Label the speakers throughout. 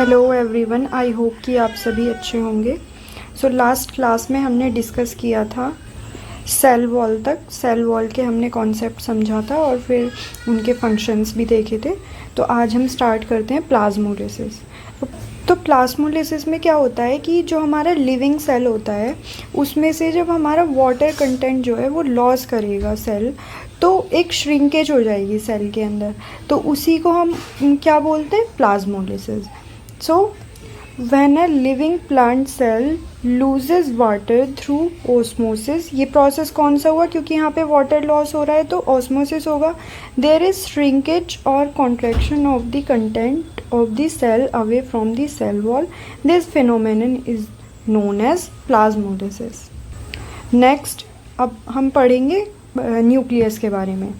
Speaker 1: Hello everyone, I hope कि आप सभी अच्छे होंगे। लास्ट क्लास में हमने डिस्कस किया था सेल वॉल तक। सेल वॉल के हमने कॉन्सेप्ट समझा था और फिर उनके फंक्शंस भी देखे थे। तो आज हम स्टार्ट करते हैं प्लाज्मोलिसिस। तो प्लाज्मोलिसिस में क्या होता है कि जो हमारा लिविंग सेल होता है उसमें से जब हमारा वाटर कंटेंट जो है वो लॉस करेगा सेल, तो एक श्रिंकेज हो जाएगी सेल के अंदर, तो उसी को हम क्या बोलते हैं, plasmolysis. So, when a living plant cell loses water through osmosis, ये प्रोसेस कौन सा हुआ, क्योंकि यहाँ पे वाटर लॉस हो रहा है तो ऑस्मोसिस होगा। देयर इज श्रिंकेज और contraction of the content of the cell away from the cell wall. This phenomenon is known as plasmolysis. Next अब हम पढ़ेंगे न्यूक्लियस के बारे में।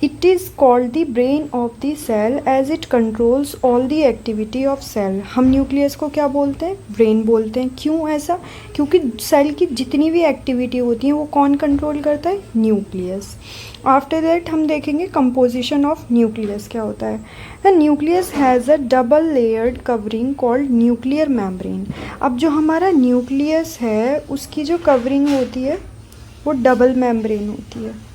Speaker 1: It is called the brain of the cell as it controls all the activity of cell। हम nucleus को क्या बोलते हैं, ब्रेन बोलते हैं। क्यों ऐसा, क्योंकि सेल की जितनी भी एक्टिविटी होती है वो कौन कंट्रोल करता है, न्यूक्लियस। आफ्टर दैट हम देखेंगे कंपोजिशन ऑफ न्यूक्लियस क्या होता है। The nucleus has a double layered covering called nuclear membrane. अब जो हमारा न्यूक्लियस है उसकी जो कवरिंग होती है वो डबल मेम्ब्रेन होती है,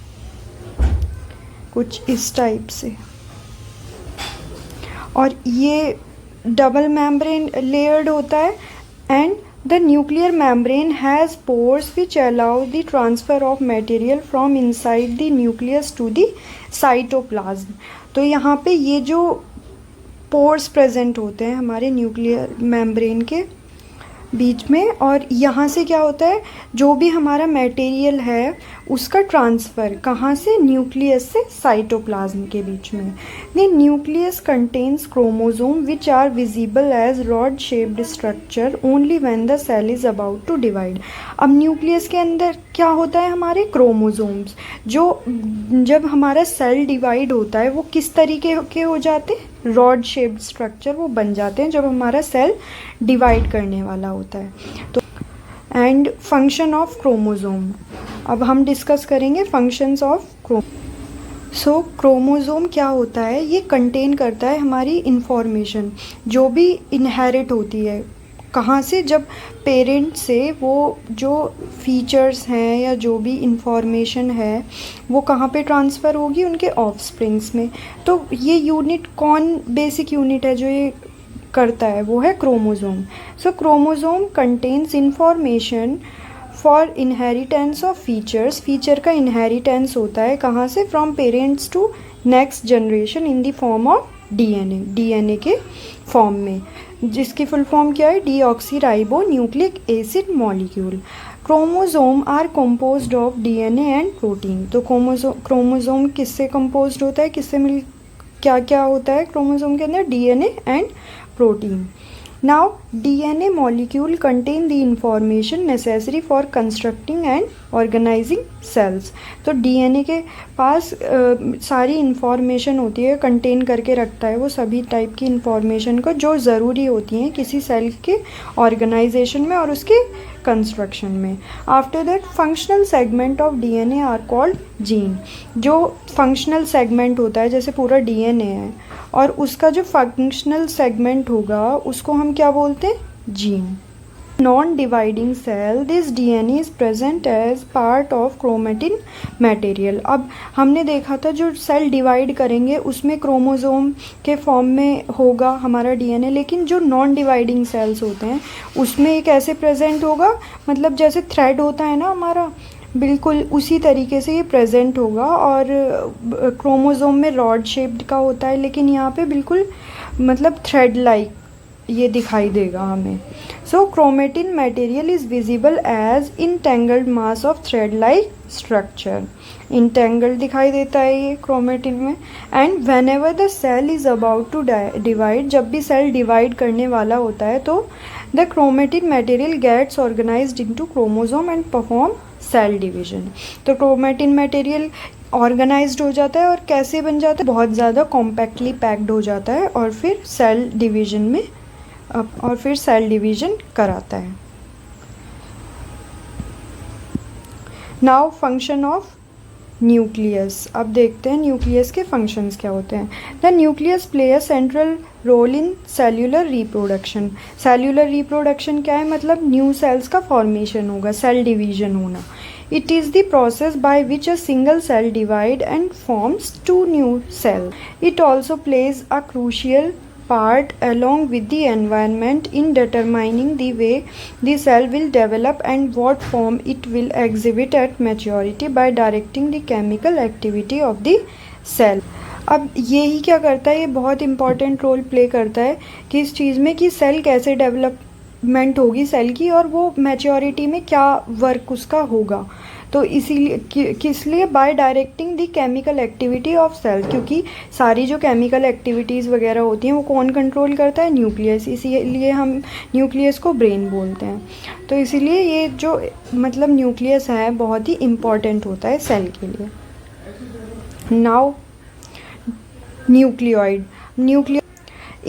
Speaker 1: कुछ इस टाइप से। और ये डबल मेम्ब्रेन लेयर्ड होता है and the nuclear membrane has pores which allow the transfer of material from inside the nucleus to the cytoplasm. तो यहाँ पे ये जो पोर्स प्रेजेंट होते हैं हमारे न्यूक्लियर मेम्ब्रेन के बीच में, और यहाँ से क्या होता है, जो भी हमारा मटेरियल है उसका ट्रांसफ़र कहाँ से, न्यूक्लियस से साइटोप्लाज्म के बीच में। The nucleus contains chromosome which are visible as rod shaped structure only when the cell is about to divide. अब न्यूक्लियस के अंदर क्या होता है, हमारे क्रोमोसोम्स, जो जब हमारा सेल डिवाइड होता है वो किस तरीके के हो जाते हैं, रॉड शेप्ड स्ट्रक्चर वो बन जाते हैं जब हमारा सेल डिवाइड करने वाला होता है। तो एंड फंक्शन ऑफ क्रोमोसोम, अब हम डिस्कस करेंगे फंक्शंस ऑफ क्रोमोसोम क्या होता है, ये कंटेन करता है हमारी इंफॉर्मेशन जो भी इनहेरिट होती है। कहाँ से, जब पेरेंट से वो जो फीचर्स हैं या जो भी इंफॉर्मेशन है वो कहाँ पे ट्रांसफ़र होगी, उनके ऑफस्प्रिंग्स में। तो ये यूनिट कौन, बेसिक यूनिट है जो ये करता है, वो है chromosome. Chromosome contains information for inheritance of features. Feature का इनहेरिटेंस होता है कहाँ से, from parents to next generation in the form of DNA. DNA के फॉर्म में, जिसकी फुल फॉर्म क्या है, deoxyribo nucleic acid molecule. Chromosome are composed of DNA and protein. तो क्रोमोसोम किससे कंपोज्ड होता है, किससे मिल क्या क्या होता है क्रोमोसोम के अंदर, DNA and protein. Now DNA molecule contain the information necessary for constructing and organising cells. तो डीएनए के पास सारी इंफॉर्मेशन होती है, कंटेन करके रखता है वो सभी टाइप की इंफॉर्मेशन को जो ज़रूरी होती हैं किसी सेल के ऑर्गेनाइजेशन में और उसके कंस्ट्रक्शन में। After that functional segment of DNA are called gene. जो फंक्शनल सेगमेंट होता है, जैसे पूरा डीएनए है और उसका जो फंक्शनल सेगमेंट होगा उसको हम क्या बोलते हैं, gene. Non dividing cell, this DNA is present as part of chromatin material. अब हमने देखा था जो सेल डिवाइड करेंगे उसमें क्रोमोसोम के फॉर्म में होगा हमारा डीएनए, लेकिन जो नॉन डिवाइडिंग सेल्स होते हैं उसमें ये कैसे प्रेजेंट होगा, मतलब जैसे थ्रेड होता है ना हमारा, बिल्कुल उसी तरीके से ये प्रेजेंट होगा। और क्रोमोसोम में रॉड शेप्ड का होता है, लेकिन यहाँ पे बिल्कुल मतलब थ्रेड लाइक ये दिखाई देगा हमें। Chromatin material is visible as entangled mass of thread like structure. Entangled दिखाई देता है ये क्रोमेटिन में। And whenever the cell is about to divide, जब भी सेल डिवाइड करने वाला होता है तो the chromatin material gets organised into chromosome and perform cell division. तो क्रोमेटिन मटेरियल ऑर्गेनाइज्ड हो जाता है और कैसे बन जाता है, बहुत ज़्यादा कॉम्पैक्टली पैक्ड हो जाता है और फिर सेल डिवीजन कराता है। Now function of nucleus. अब देखते हैं न्यूक्लियस के फंक्शंस क्या होते हैं। The nucleus play a central role in cellular reproduction. Cellular reproduction क्या है, मतलब न्यू सेल्स का फॉर्मेशन होगा, सेल डिवीजन होना। It is the process by which a single cell divide and forms two new cell. It also plays a crucial part along with the environment in determining the way the cell will develop and what form it will exhibit at maturity by directing the chemical activity of the cell। अब यही क्या करता है, ये बहुत important role play करता है कि इस चीज़ में कि सेल कैसे डेवलपमेंट होगी सेल की, और वो मैच्योरिटी में क्या वर्क उसका होगा। तो इसीलिए किस लिए, by directing the chemical activity of cell, क्योंकि सारी जो केमिकल एक्टिविटीज़ वगैरह होती हैं वो कौन कंट्रोल करता है, न्यूक्लियस। इसीलिए हम न्यूक्लियस को ब्रेन बोलते हैं। तो इसीलिए ये जो मतलब न्यूक्लियस है बहुत ही इम्पॉर्टेंट होता है सेल के लिए। Now nucleoid.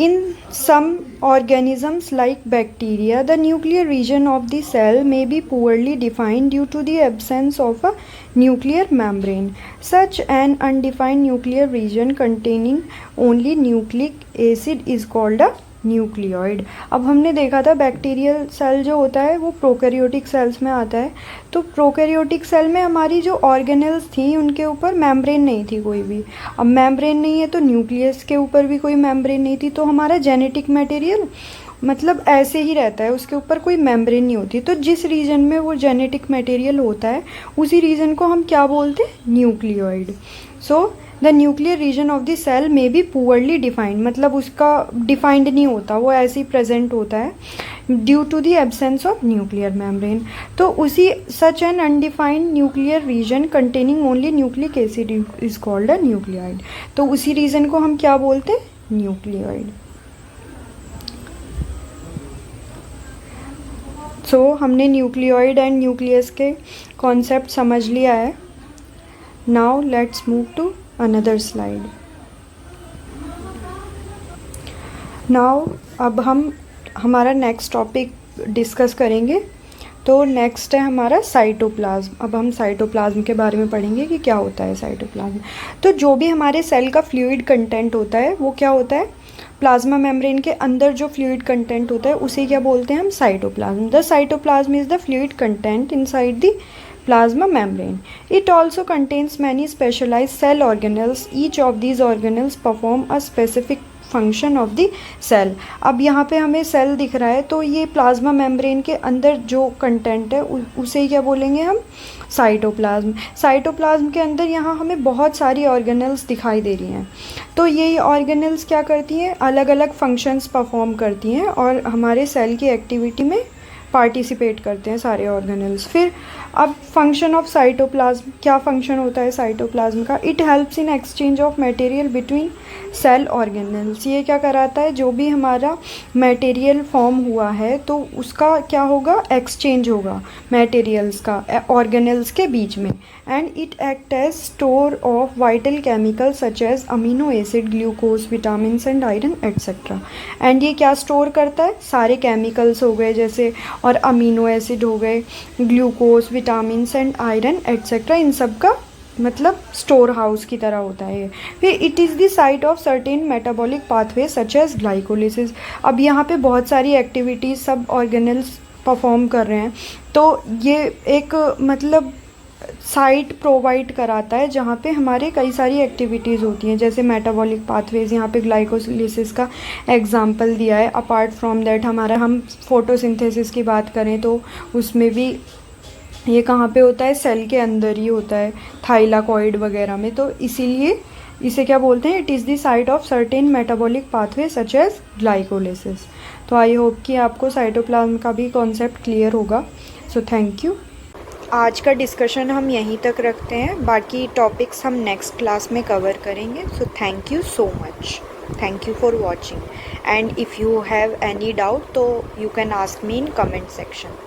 Speaker 1: In some organisms like bacteria, the nuclear region of the cell may be poorly defined due to the absence of a nuclear membrane. Such an undefined nuclear region containing only nucleic acid is called a nucleoid. अब हमने देखा था bacterial cell जो होता है वो prokaryotic cells में आता है। तो प्रोकैरियोटिक सेल में हमारी जो ऑर्गेनेल्स थी उनके ऊपर मेम्ब्रेन नहीं थी कोई भी। अब मेम्ब्रेन नहीं है तो न्यूक्लियस के ऊपर भी कोई मेम्ब्रेन नहीं थी, तो हमारा जेनेटिक मटेरियल मतलब ऐसे ही रहता है, उसके ऊपर कोई मेम्ब्रेन नहीं होती। तो जिस रीजन में वो जेनेटिक मटेरियल होता है उसी रीजन को हम क्या बोलते हैं, nucleoid. So the nuclear region of the cell may be poorly defined, मतलब उसका डिफाइंड नहीं होता, वो ऐसे ही प्रेजेंट होता है due to the absence of nuclear membrane. तो उसी such an undefined nuclear region containing only nucleic acid is called a nucleoid. तो उसी रीजन को हम क्या बोलते हैं, न्यूक्लियोइड। सो हमने न्यूक्लियोइड एंड न्यूक्लियस के कॉन्सेप्ट समझ लिया है। Now let's move to another slide. Now अब हम हमारा नेक्स्ट टॉपिक डिस्कस करेंगे। तो नेक्स्ट है हमारा साइटोप्लाज्म। अब हम साइटोप्लाज्म के बारे में पढ़ेंगे कि क्या होता है साइटोप्लाज्म। तो जो भी हमारे सेल का फ्लूइड कंटेंट होता है वो क्या होता है, प्लाज्मा मेम्ब्रेन के अंदर जो फ्लूइड कंटेंट होता है उसे क्या बोलते हैं हम, cytoplasm. The cytoplasm is the fluid content inside the plasma membrane. It also contains many specialized cell organelles. Each of these organelles perform a specific function of the cell. अब यहाँ पे हमें सेल दिख रहा है तो ये प्लाज्मा मेम्ब्रेन के अंदर जो कंटेंट है उसे क्या बोलेंगे हम, साइटोप्लाज्म। साइटोप्लाज्म के अंदर यहाँ हमें बहुत सारी ऑर्गेनेल्स दिखाई दे रही हैं। तो ये ऑर्गेनेल्स क्या करती हैं, अलग अलग फंक्शंस परफॉर्म करती हैं और हमारे सेल की एक्टिविटी में पार्टिसिपेट करते हैं सारे ऑर्गेनेल्स। फिर अब फंक्शन ऑफ साइटोप्लाज्म, क्या फंक्शन होता है साइटोप्लाज्म का, it helps in exchange of material between cell organelles. ये क्या कराता है, जो भी हमारा मटेरियल फॉर्म हुआ है तो उसका क्या होगा, एक्सचेंज होगा मटेरियल्स का ऑर्गेनेल्स के बीच में। And it act as store of vital chemicals such as amino acid, glucose, vitamin and iron etcetera. And ये क्या स्टोर करता है, सारे केमिकल्स हो गए जैसे, और अमीनो एसिड हो गए, glucose, vitamin and iron etcetera, इन सब का मतलब स्टोर हाउस की तरह होता है। फिर it is the site of certain metabolic pathway such as glycolysis. अब यहाँ पे बहुत सारी एक्टिविटीज़ सब ऑर्गेनेल्स परफॉर्म कर रहे हैं, तो ये एक मतलब साइट प्रोवाइड कराता है जहाँ पे हमारे कई सारी एक्टिविटीज़ होती हैं, जैसे मेटाबॉलिक पाथवेज, यहाँ पे ग्लाइकोलिसिस का एग्जांपल दिया है। अपार्ट फ्रॉम दैट हम फोटोसिंथेसिस की बात करें तो उसमें भी ये कहाँ पे होता है, सेल के अंदर ही होता है, थाइलाकॉइड वगैरह में। तो इसीलिए इसे क्या बोलते हैं, it is the site of certain metabolic pathway such as glycolysis. तो आई होप कि आपको साइटोप्लाज्म का भी कॉन्सेप्ट क्लियर होगा। सो थैंक यू। आज का डिस्कशन हम यहीं तक रखते हैं, बाकी टॉपिक्स हम नेक्स्ट क्लास में कवर करेंगे। So thank you so much, thank you for watching, and if you have any doubt तो you can ask me in comment section.